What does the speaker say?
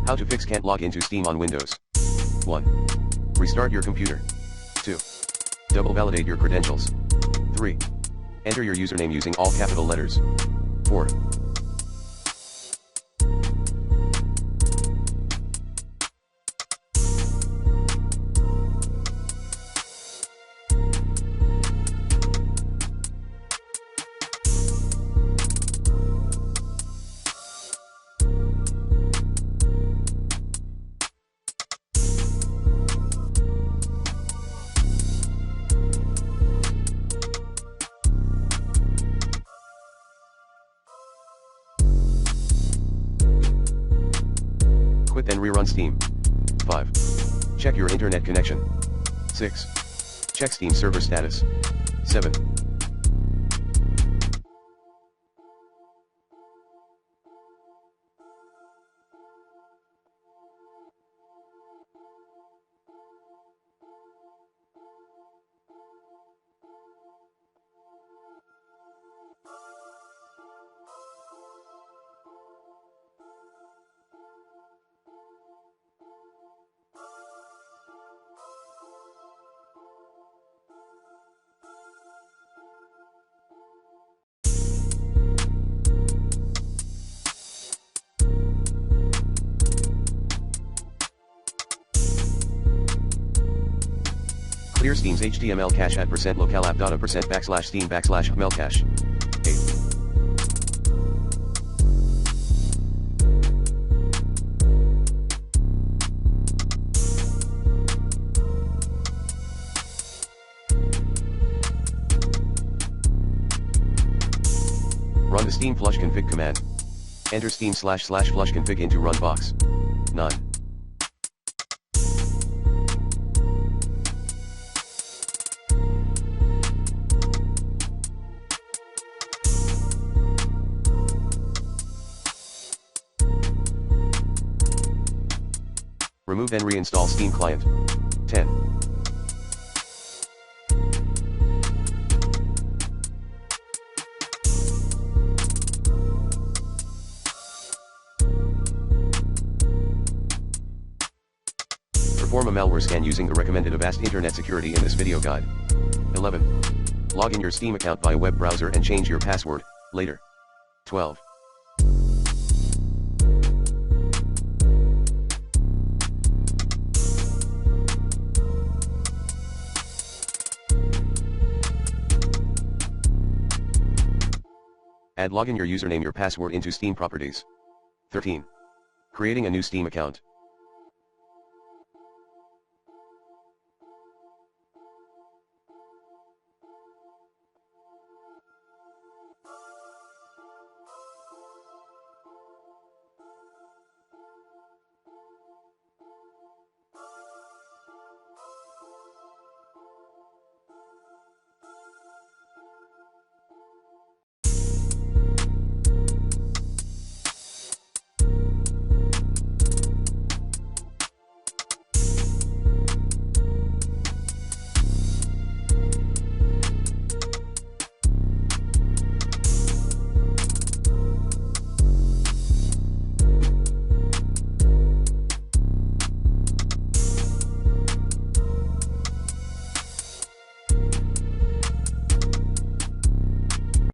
How to fix can't log into Steam on Windows. 1. Restart your computer. 2. Double validate your credentials. 3. Enter your username using all capital letters. 4. Quit then rerun Steam. 5. Check your internet connection. 6. Check Steam server status. 7. Clear Steam's HTML cache at %localapp.a %\steam\hml cache. 8. Run the steam flush config command. Enter steam//flush config into run box. 9. Remove and reinstall Steam client. 10. Perform a malware scan using the recommended Avast Internet Security in this video guide. 11. Log in your Steam account via web browser and change your password, later. 12. Add login your username your password into Steam properties. 13. Creating a new Steam account.